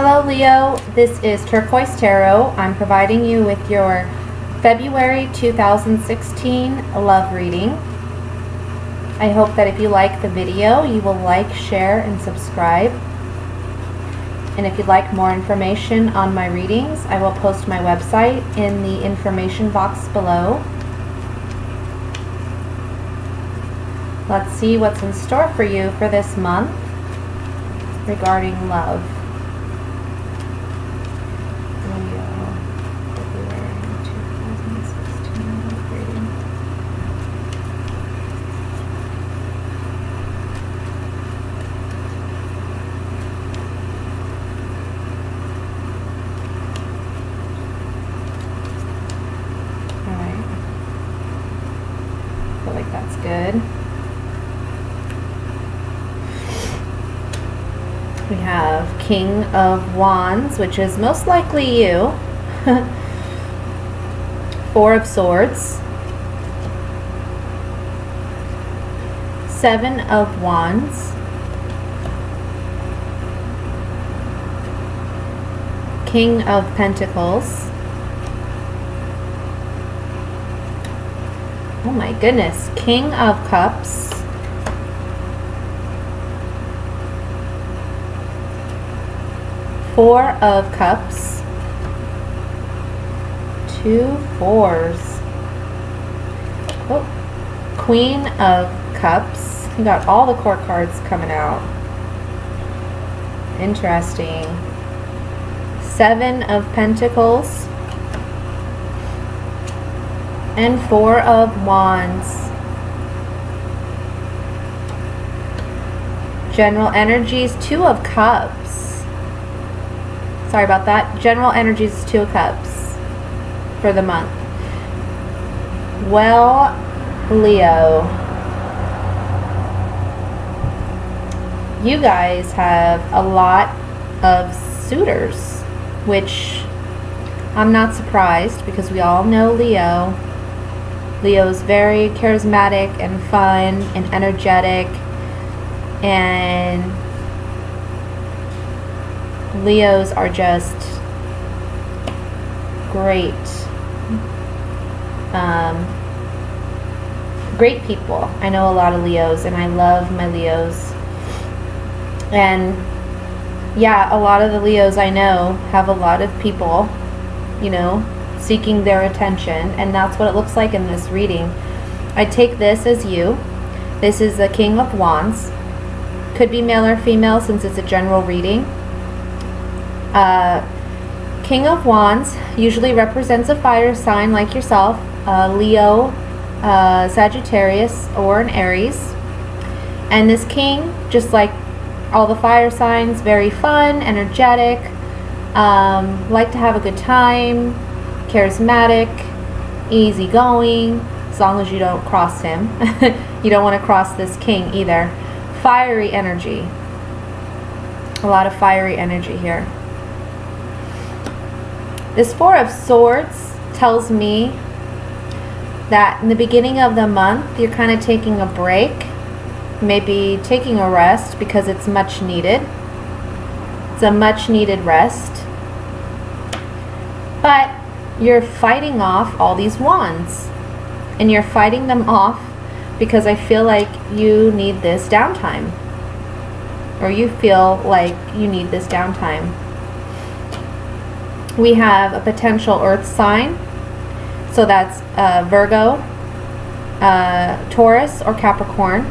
Hello Leo, this is Turquoise Tarot. I'm providing you with your February 2016 love reading. I hope that if you like the video, you will like, share, and subscribe. And if you'd like more information on my readings, I will post my website in the information box below. Let's see what's in store for you for this month regarding love. I feel like that's good. We have King of Wands, which is most likely you. Four of Swords. Seven of Wands. King of Pentacles. Oh my goodness, King of Cups. Four of Cups. Two fours. Oh, Queen of Cups. You got all the court cards coming out. Interesting. Seven of Pentacles. And Four of Wands. General energies, Two of Cups. Sorry about that. General energies, Two of Cups for the month. Well, Leo, you guys have a lot of suitors, which I'm not surprised because we all know Leo. Leo's very charismatic and fun and energetic, and Leos are just great. Great people. I know a lot of Leos and I love my Leos. And yeah, a lot of the Leos I know have a lot of people, you know, seeking their attention, and that's what it looks like in this reading. I take this as you. This is the King of Wands. Could be male or female since it's a general reading. King of Wands usually represents a fire sign like yourself, Leo, Sagittarius, or an Aries. And this king, just like all the fire signs, very fun, energetic, like to have a good time, charismatic, easygoing, as long as you don't cross him. You don't want to cross this king either. Fiery energy. A lot of fiery energy here. This Four of Swords tells me that in the beginning of the month, you're kind of taking a break, maybe taking a rest because it's much needed. It's a much needed rest. But you're fighting off all these wands, and you're fighting them off because I feel like you need this downtime, or you feel like you need this downtime. We have a potential earth sign, so that's Virgo, Taurus, or Capricorn,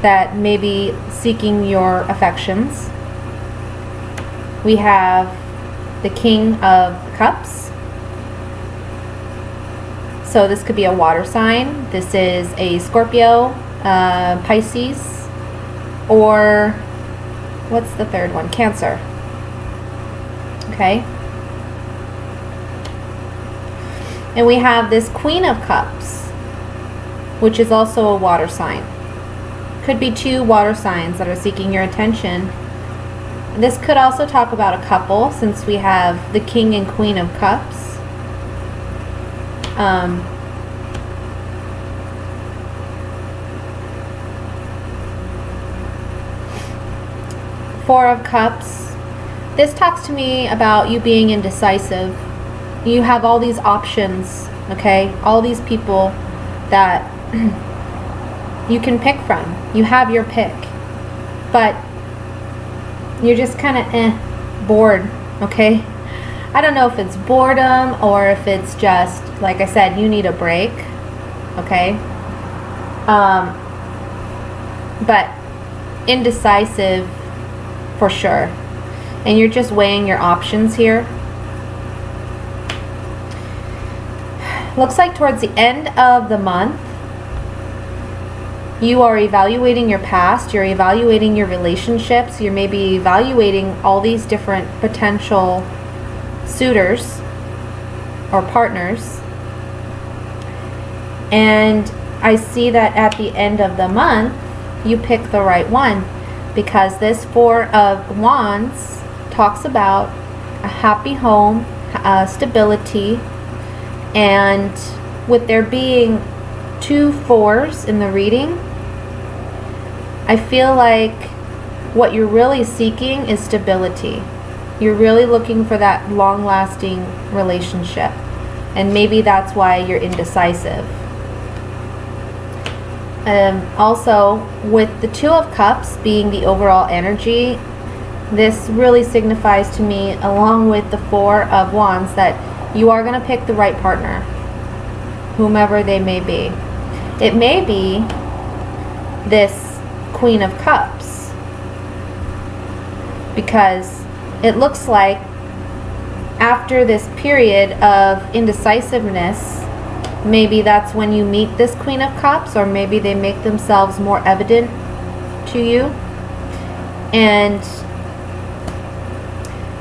that may be seeking your affections. We have the King of Cups. So this could be a water sign. This is a Scorpio, Pisces, or what's the third one? Cancer. Okay. And we have this Queen of Cups, which is also a water sign. Could be two water signs that are seeking your attention. This could also talk about a couple, since we have the King and Queen of Cups. Four of Cups, This talks to me about you being indecisive. You have all these options, okay? All these people that you can pick from. You have your pick. But you're just kind of bored, okay? I don't know if it's boredom or if it's just, like I said, you need a break, okay? But indecisive for sure. And you're just weighing your options here. Looks like towards the end of the month, you are evaluating your past, you're evaluating your relationships, you're maybe evaluating all these different potential suitors or partners. And I see that at the end of the month, you pick the right one, because this Four of Wands talks about a happy home, stability, and with there being 2 4s in the reading, I feel like what you're really seeking is stability. You're really looking for that long-lasting relationship, and maybe that's why you're indecisive. Also, with the Two of Cups being the overall energy, this really signifies to me, along with the Four of Wands, that you are going to pick the right partner, whomever they may be. It may be this Queen of Cups, because it looks like after this period of indecisiveness, maybe that's when you meet this Queen of Cups, or maybe they make themselves more evident to you, and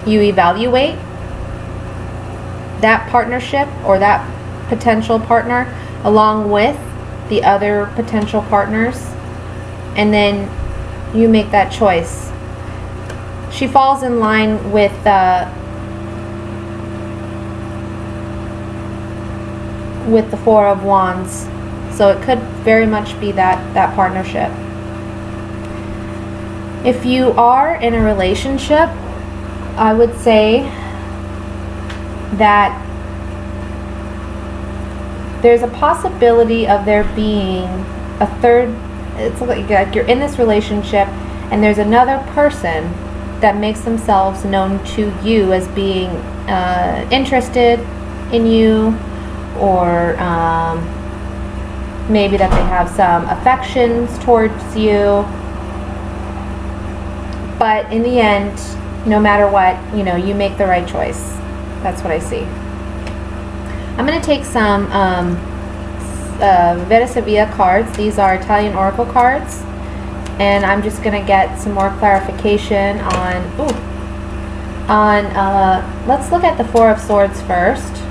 you evaluate that partnership or that potential partner along with the other potential partners, and then you make that choice. She falls in line with the Four of Wands, so it could very much be that partnership. If you are in a relationship, I would say that there's a possibility of there being a third. It's like you're in this relationship and there's another person that makes themselves known to you as being interested in you, or maybe that they have some affections towards you. But in the end, no matter what, you make the right choice. That's what I see. I'm going to take some Vera Sevilla cards. These are Italian Oracle cards. And I'm just going to get some more clarification let's look at the Four of Swords first,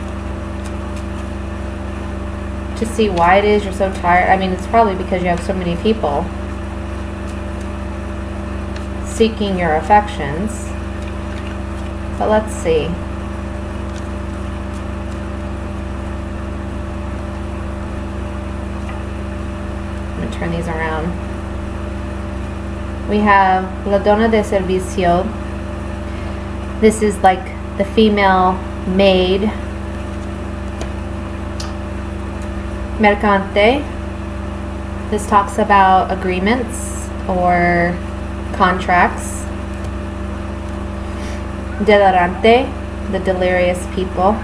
to see why it is you're so tired. I mean, it's probably because you have so many people seeking your affections. But let's see. I'm going to turn these around. We have La Donna de Servicio. This is like the female maid. Mercante. This talks about agreements or contracts. Delirante, the delirious people.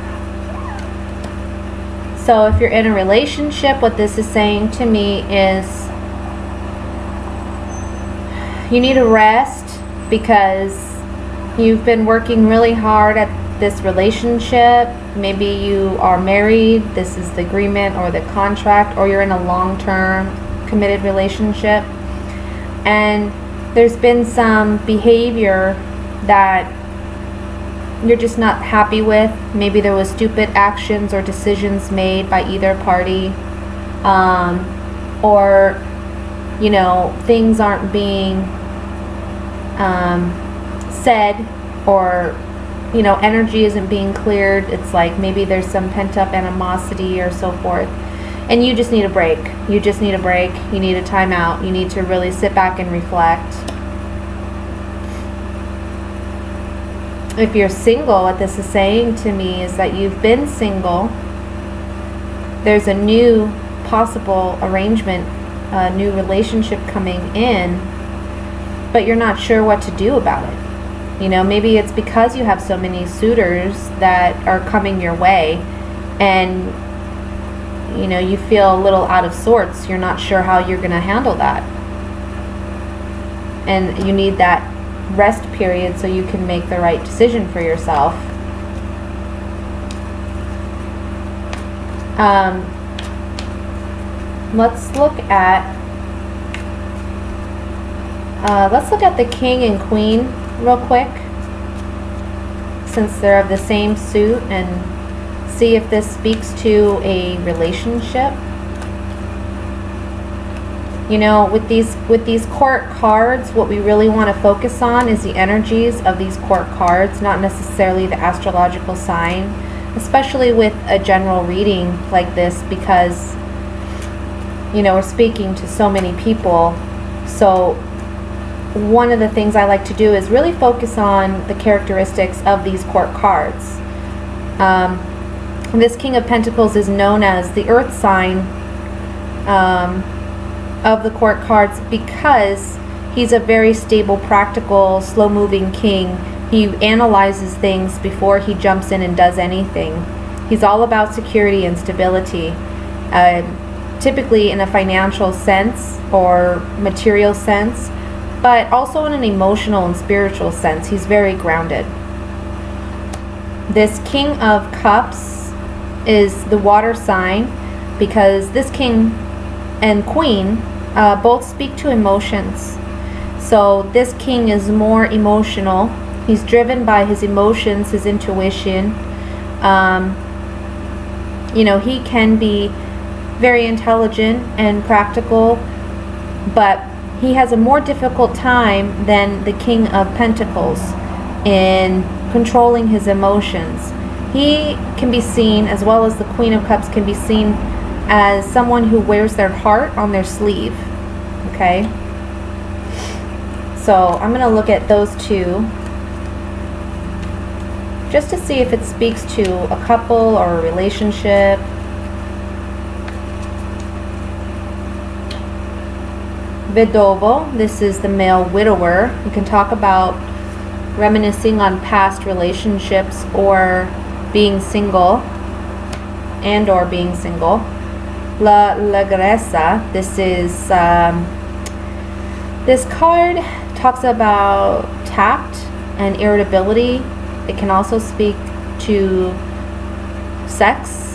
So if you're in a relationship, what this is saying to me is you need a rest, because you've been working really hard at this relationship. Maybe you are married, this is the agreement or the contract, or you're in a long-term committed relationship, and there's been some behavior that you're just not happy with. Maybe there was stupid actions or decisions made by either party, or things aren't being said, or energy isn't being cleared. It's like maybe there's some pent-up animosity or so forth, and you just need a break. You need a timeout. You need to really sit back and reflect. If you're single, what this is saying to me is that you've been single. There's a new possible arrangement, a new relationship coming in, but you're not sure what to do about it. You know, maybe it's because you have so many suitors that are coming your way, and you know, you feel a little out of sorts. You're not sure how you're going to handle that, and you need that rest period so you can make the right decision for yourself. Let's look at the king and queen real quick, since they're of the same suit, and see if this speaks to a relationship. You know, with these court cards, what we really want to focus on is the energies of these court cards, not necessarily the astrological sign, especially with a general reading like this, because, you know, we're speaking to so many people. So one of the things I like to do is really focus on the characteristics of these court cards. This King of Pentacles is known as the earth sign of the court cards because he's a very stable, practical, slow-moving king. He analyzes things before he jumps in and does anything. He's all about security and stability, typically in a financial sense or material sense, but also in an emotional and spiritual sense. He's very grounded. This King of Cups is the water sign because this king and queen both speak to emotions. So this king is more emotional. He's driven by his emotions, his intuition. You know, he can be very intelligent and practical, but he has a more difficult time than the King of Pentacles in controlling his emotions. He can be seen, as well as the Queen of Cups can be seen, as someone who wears their heart on their sleeve. Okay? So I'm going to look at those two just to see if it speaks to a couple or a relationship. Vedovo, this is the male widower. You can talk about reminiscing on past relationships or being single and or being single. La Lagresa, this is this card talks about tact and irritability. It can also speak to sex.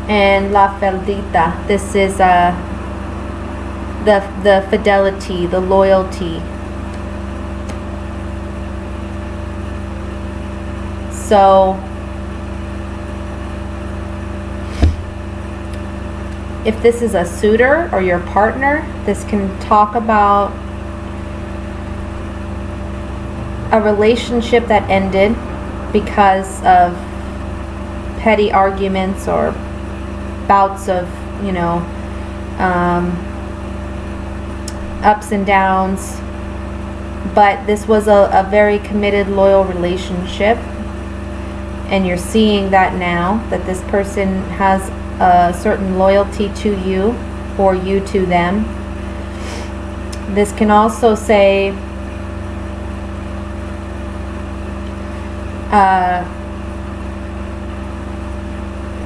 And La Feldita, this is the fidelity, the loyalty. So if this is a suitor or your partner, this can talk about a relationship that ended because of petty arguments or bouts of, you know, ups and downs. But this was a very committed, loyal relationship, and you're seeing that now, that this person has a certain loyalty to you or you to them. This can also say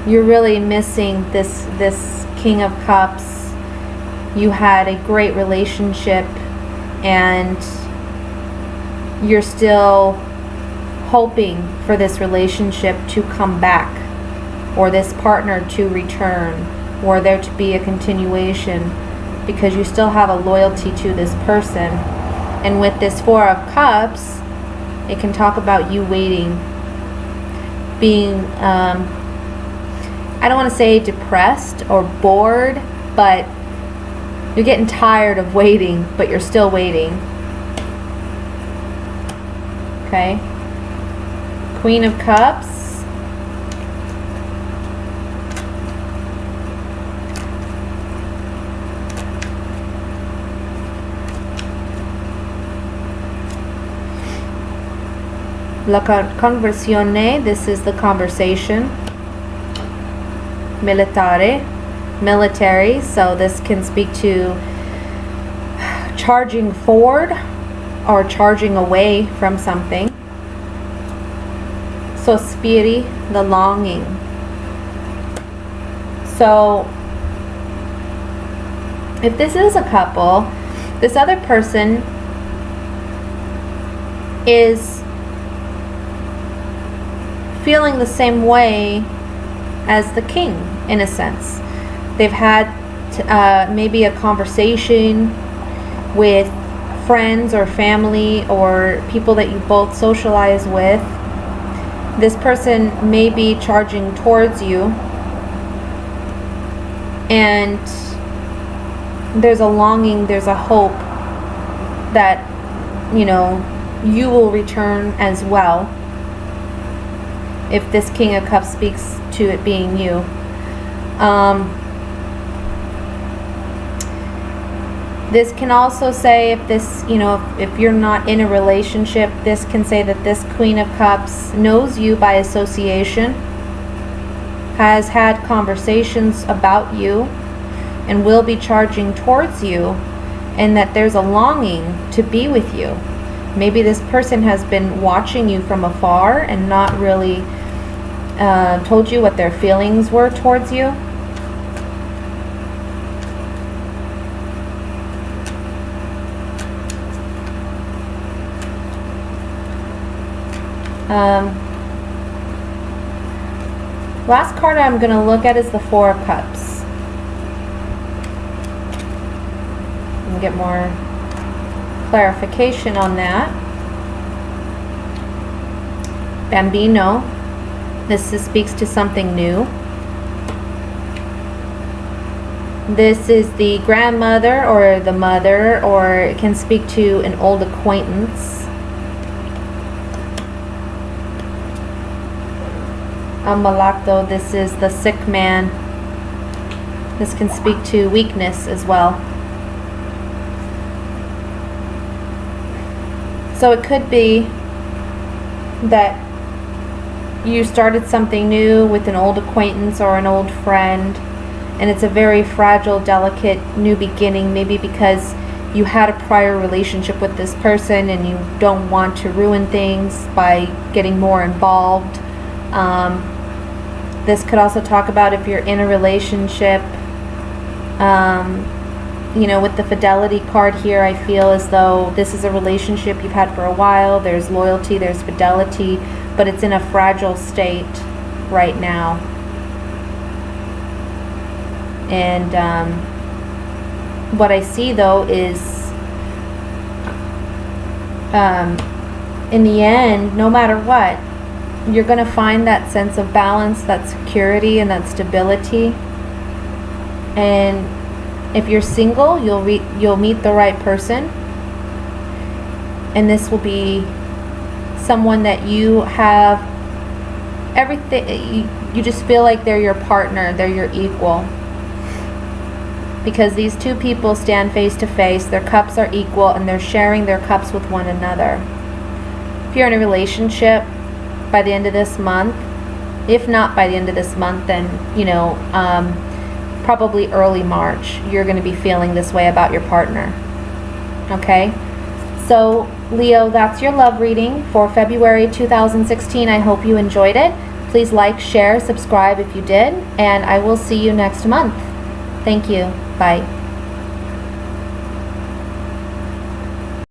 you're really missing this King of Cups. You had a great relationship and you're still hoping for this relationship to come back, or this partner to return, or there to be a continuation, because you still have a loyalty to this person. And with this Four of Cups, it can talk about you waiting, being I don't want to say depressed or bored, but you're getting tired of waiting, but you're still waiting. Okay? Queen of Cups. La conversione, this is the conversation. Militare, military, so this can speak to charging forward or charging away from something. Sospiri, the longing. So if this is a couple, this other person is feeling the same way as the king, in a sense. They've had maybe a conversation with friends or family or people that you both socialize with. This person may be charging towards you, and there's a longing, there's a hope that, you will return as well. If this King of Cups speaks to it being you. This can also say, if this, if you're not in a relationship, this can say that this Queen of Cups knows you by association, has had conversations about you, and will be charging towards you, and that there's a longing to be with you. Maybe this person has been watching you from afar and not really told you what their feelings were towards you. Last card I'm going to look at is the Four of Cups. And get more clarification on that. Bambino. This speaks to something new. This is the grandmother or the mother, or it can speak to an old acquaintance. Ammalato, this is the sick man. This can speak to weakness as well. So it could be that you started something new with an old acquaintance or an old friend, and it's a very fragile, delicate new beginning, maybe because you had a prior relationship with this person and you don't want to ruin things by getting more involved. This could also talk about if you're in a relationship. With the fidelity card here, I feel as though this is a relationship you've had for a while. There's loyalty, there's fidelity, but it's in a fragile state right now. And what I see though is in the end, no matter what, you're going to find that sense of balance, that security, and that stability. And if you're single, you'll meet the right person, and this will be someone that you have everything. You just feel like they're your partner, they're your equal, because these two people stand face to face. Their cups are equal, and they're sharing their cups with one another. If you're in a relationship, by the end of this month, if not by the end of this month, then probably early March, you're going to be feeling this way about your partner. Okay, so Leo, that's your love reading for February 2016. I hope you enjoyed it. Please like, share, subscribe if you did, and I will see you next month. Thank you. Bye.